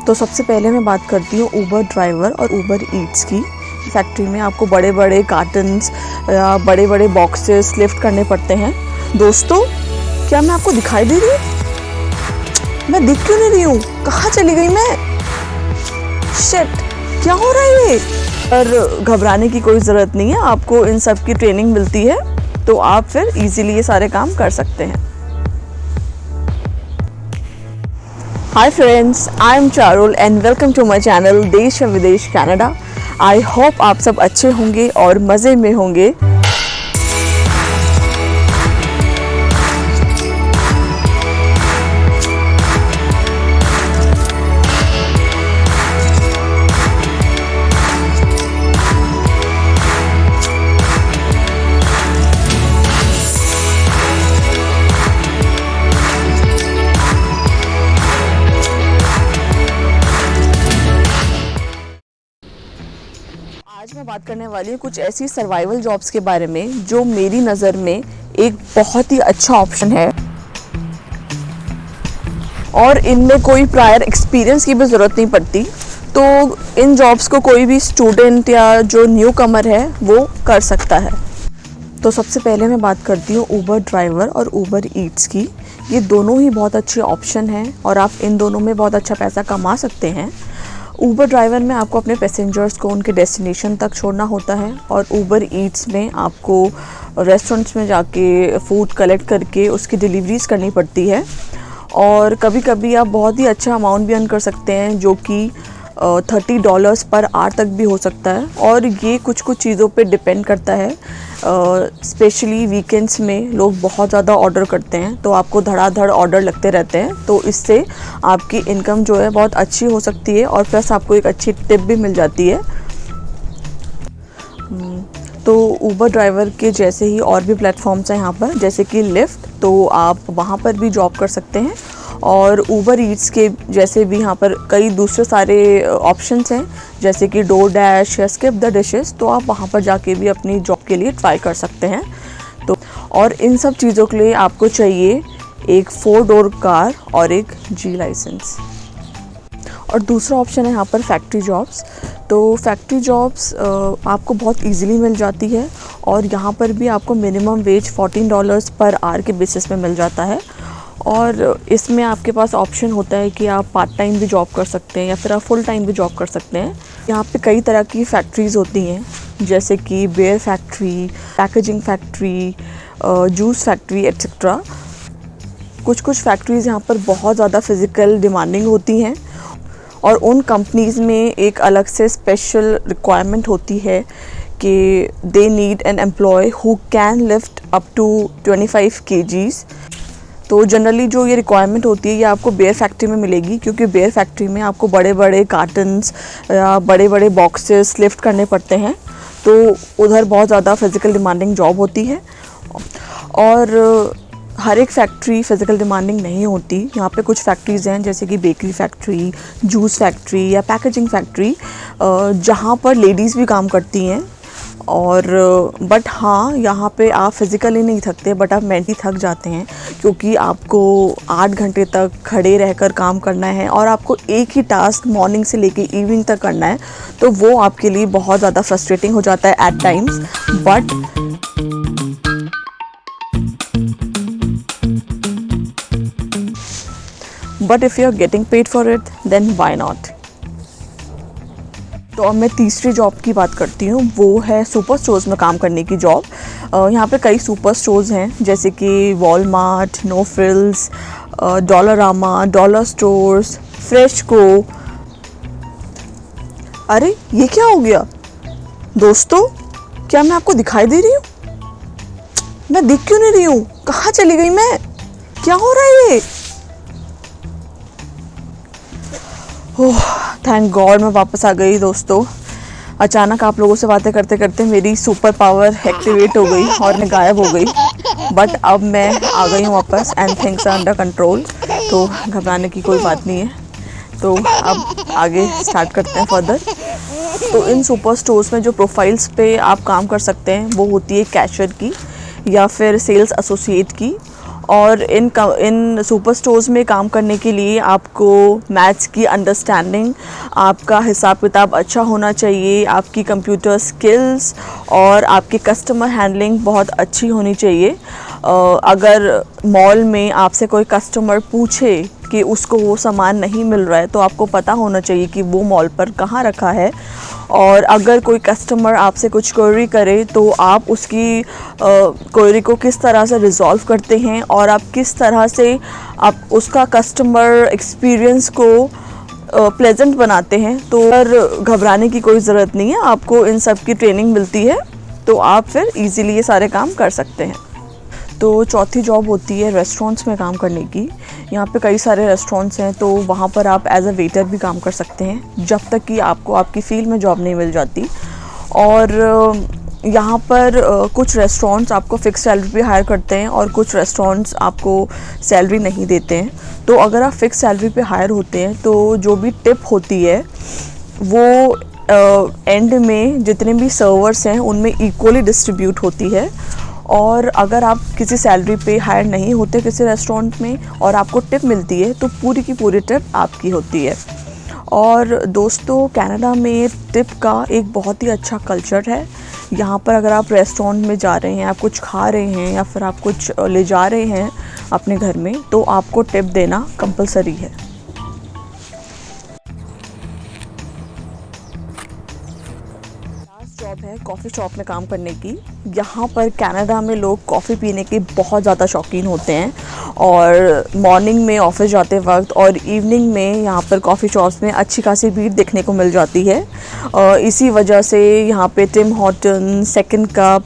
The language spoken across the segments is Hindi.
तो सबसे पहले मैं बात करती हूँ ऊबर ड्राइवर और ऊबर ईट्स की। फैक्ट्री में आपको बड़े बड़े कार्टन्स या बड़े बड़े बॉक्सेस लिफ्ट करने पड़ते हैं। दोस्तों, क्या मैं आपको दिखाई दे रही हूँ? मैं दिख क्यों नहीं रही हूँ? कहाँ चली गई मैं? शिट, क्या हो रहा है ये? पर घबराने की कोई ज़रूरत नहीं है, आपको इन सब की ट्रेनिंग मिलती है तो आप फिर इजीली ये सारे काम कर सकते हैं। Hi friends, I am Charul and welcome to my channel देश या विदेश कनाडा। आई होप आप सब अच्छे होंगे और मज़े में होंगे। आज मैं बात करने वाली हूँ कुछ ऐसी सर्वाइवल जॉब्स के बारे में जो मेरी नज़र में एक बहुत ही अच्छा ऑप्शन है और इनमें कोई प्रायर एक्सपीरियंस की भी ज़रूरत नहीं पड़ती। तो इन जॉब्स को कोई भी स्टूडेंट या जो न्यू कमर है वो कर सकता है। तो सबसे पहले मैं बात करती हूँ ऊबर ड्राइवर और ऊबर ईट्स की। ये दोनों ही बहुत अच्छे ऑप्शन हैं और आप इन दोनों में बहुत अच्छा पैसा कमा सकते हैं। ऊबर ड्राइवर में आपको अपने पैसेंजर्स को उनके डेस्टिनेशन तक छोड़ना होता है और ऊबर ईट्स में आपको रेस्टोरेंट्स में जाके फूड कलेक्ट करके उसकी डिलीवरीज करनी पड़ती है। और कभी कभी आप बहुत ही अच्छा अमाउंट भी अर्न कर सकते हैं जो कि $30 पर आवर तक भी हो सकता है। और ये कुछ चीज़ों पे डिपेंड करता है। स्पेशली वीकेंड्स में लोग बहुत ज़्यादा ऑर्डर करते हैं तो आपको धड़ाधड़ ऑर्डर लगते रहते हैं, तो इससे आपकी इनकम जो है बहुत अच्छी हो सकती है और प्लस आपको एक अच्छी टिप भी मिल जाती है। तो ऊबर ड्राइवर के जैसे ही और भी प्लेटफॉर्म्स हैं यहाँ पर, जैसे कि लिफ्ट, तो आप वहाँ पर भी जॉब कर सकते हैं। और ऊबर ईट्स के जैसे भी यहाँ पर कई दूसरे सारे ऑप्शंस हैं जैसे कि डोरडैश या स्किप द डिशेस, तो आप वहाँ पर जाके भी अपनी जॉब के लिए ट्राई कर सकते हैं। तो और इन सब चीज़ों के लिए आपको चाहिए एक 4 डोर कार और एक G लाइसेंस। और दूसरा ऑप्शन है यहाँ पर फैक्ट्री जॉब्स। तो फैक्ट्री जॉब्स आपको बहुत इजीली मिल जाती है और यहाँ पर भी आपको मिनिमम वेज $14 पर आवर के बेसिस पे मिल जाता है। और इसमें आपके पास ऑप्शन होता है कि आप पार्ट टाइम भी जॉब कर सकते हैं या फिर आप फुल टाइम भी जॉब कर सकते हैं। यहाँ पे कई तरह की फैक्ट्रीज़ होती हैं जैसे कि beer factory, packaging factory, juice factory etcetera. कुछ फैक्ट्रीज़ यहाँ पर बहुत ज़्यादा फिज़िकल डिमांडिंग होती हैं और उन कंपनीज़ में एक अलग से स्पेशल रिक्वायरमेंट होती है कि they need an employ who can lift up to 25 kgs। तो जनरली जो ये रिक्वायरमेंट होती है ये आपको बेयर फैक्ट्री में मिलेगी, क्योंकि बेयर फैक्ट्री में आपको बड़े बड़े कार्टन्स या बड़े बड़े बॉक्सेस लिफ्ट करने पड़ते हैं, तो उधर बहुत ज़्यादा फिज़िकल डिमांडिंग जॉब होती है। और हर एक फैक्ट्री फ़िज़िकल डिमांडिंग नहीं होती। यहाँ पे कुछ फैक्ट्रीज़ हैं जैसे कि बेकरी फैक्ट्री, जूस फैक्ट्री या पैकेजिंग फैक्ट्री, जहाँ पर लेडीज़ भी काम करती हैं। और बट हाँ, यहाँ पे आप फिज़िकली नहीं थकते बट आप मेंटली थक जाते हैं, क्योंकि आपको 8 घंटे तक खड़े रहकर काम करना है और आपको एक ही टास्क मॉर्निंग से लेके इवनिंग तक करना है, तो वो आपके लिए बहुत ज़्यादा फ्रस्ट्रेटिंग हो जाता है at times. But if you are getting paid for it then why not. तो अब मैं तीसरी जॉब की बात करती हूँ, वो है सुपर स्टोर्स में काम करने की जॉब। यहाँ पे कई सुपर स्टोर्स हैं जैसे कि Walmart, No Frills, Dollarama, dollar stores, FreshCo. अरे ये क्या हो गया? दोस्तों, क्या मैं आपको दिखाई दे रही हूँ? मैं दिख क्यों नहीं रही हूँ? कहाँ चली गई मैं? क्या हो रहा है ये? ओह, थैंक गॉड मैं वापस आ गई। दोस्तों, अचानक आप लोगों से बातें करते करते मेरी सुपर पावर एक्टिवेट हो गई और मैं गायब हो गई, बट अब मैं आ गई हूँ वापस and things are under control. तो घबराने की कोई बात नहीं है। तो अब आगे स्टार्ट करते हैं फर्दर। तो इन सुपर स्टोर्स में जो प्रोफाइल्स पे आप काम कर सकते हैं वो होती है कैशियर की या फिर सेल्स एसोसिएट की। और इन सुपर स्टोर्स में काम करने के लिए आपको मैथ्स की अंडरस्टैंडिंग, आपका हिसाब किताब अच्छा होना चाहिए, आपकी कंप्यूटर स्किल्स और आपकी कस्टमर हैंडलिंग बहुत अच्छी होनी चाहिए। अगर मॉल में आपसे कोई कस्टमर पूछे कि उसको वो सामान नहीं मिल रहा है तो आपको पता होना चाहिए कि वो मॉल पर कहाँ रखा है। और अगर कोई कस्टमर आपसे कुछ क्वेरी करे तो आप उसकी क्वेरी को किस तरह से रिज़ॉल्व करते हैं और आप किस तरह से आप उसका कस्टमर एक्सपीरियंस को प्लेजेंट बनाते हैं। तो घबराने की कोई ज़रूरत नहीं है, आपको इन सब की ट्रेनिंग मिलती है तो आप फिर इजीली ये सारे काम कर सकते हैं। तो चौथी जॉब होती है रेस्टोरेंट्स में काम करने की। यहाँ पे कई सारे रेस्टोरेंट्स हैं तो वहाँ पर आप एज अ वेटर भी काम कर सकते हैं जब तक कि आपको आपकी फील्ड में जॉब नहीं मिल जाती। और यहाँ पर कुछ रेस्टोरेंट्स आपको फ़िक्स सैलरी पे हायर करते हैं और कुछ रेस्टोरेंट्स आपको सैलरी नहीं देते हैं। तो अगर आप फ़िक्स सैलरी पे हायर होते हैं तो जो भी टिप होती है वो एंड में जितने भी सर्वर्स हैं उनमें इक्वली डिस्ट्रीब्यूट होती है। और अगर आप किसी सैलरी पे हायर नहीं होते किसी रेस्टोरेंट में और आपको टिप मिलती है तो पूरी की पूरी टिप आपकी होती है। और दोस्तों, कनाडा में टिप का एक बहुत ही अच्छा कल्चर है। यहाँ पर अगर आप रेस्टोरेंट में जा रहे हैं, आप कुछ खा रहे हैं या फिर आप कुछ ले जा रहे हैं अपने घर में तो आपको टिप देना कंपलसरी है। जॉब है कॉफ़ी शॉप में काम करने की। यहाँ पर कनाडा में लोग कॉफ़ी पीने के बहुत ज़्यादा शौकीन होते हैं और मॉर्निंग में ऑफिस जाते वक्त और इवनिंग में यहाँ पर कॉफ़ी शॉप्स में अच्छी खासी भीड़ देखने को मिल जाती है। इसी वजह से यहाँ पे टिम हॉर्टन, सेकंड कप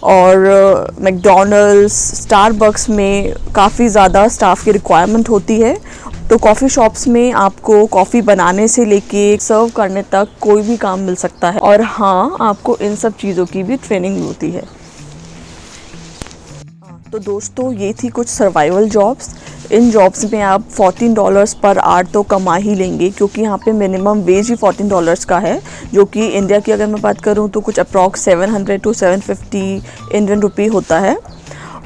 और मैकडॉनल्ड्स, स्टारबक्स में काफ़ी ज़्यादा स्टाफ की रिक्वायरमेंट होती है। तो कॉफ़ी शॉप्स में आपको कॉफ़ी बनाने से लेके सर्व करने तक कोई भी काम मिल सकता है। और हाँ, आपको इन सब चीज़ों की भी ट्रेनिंग होती है। तो दोस्तों, ये थी कुछ सर्वाइवल जॉब्स। इन जॉब्स में आप $14 पर आवर तो कमा ही लेंगे क्योंकि यहाँ पे मिनिमम वेज ही $14 का है, जो कि इंडिया की अगर मैं बात करूँ तो कुछ अप्रॉक्स 700 to 750 इंडियन रुपी होता है।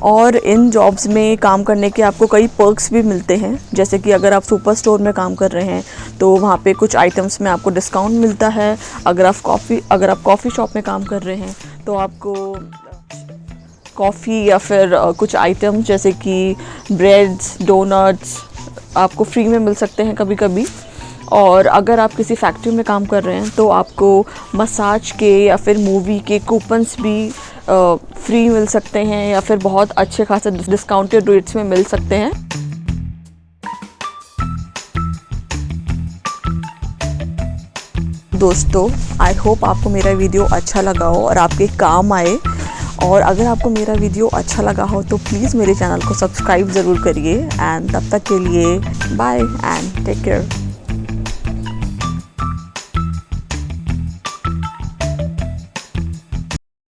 और इन जॉब्स में काम करने के आपको कई पर्क्स भी मिलते हैं, जैसे कि अगर आप सुपर स्टोर में काम कर रहे हैं तो वहाँ पे कुछ आइटम्स में आपको डिस्काउंट मिलता है। अगर आप कॉफ़ी शॉप में काम कर रहे हैं तो आपको कॉफ़ी या फिर कुछ आइटम्स जैसे कि ब्रेड्स, डोनट्स आपको फ्री में मिल सकते हैं कभी कभी। और अगर आप किसी फैक्ट्री में काम कर रहे हैं तो आपको मसाज के या फिर मूवी के कूपन्स भी फ्री मिल सकते हैं या फिर बहुत अच्छे खासे डिस्काउंटेड रेट्स में मिल सकते हैं। दोस्तों, आई होप आपको मेरा वीडियो अच्छा लगा हो और आपके काम आए। और अगर आपको मेरा वीडियो अच्छा लगा हो तो प्लीज़ मेरे चैनल को सब्सक्राइब ज़रूर करिए। एंड तब तक के लिए बाय एंड टेक केयर।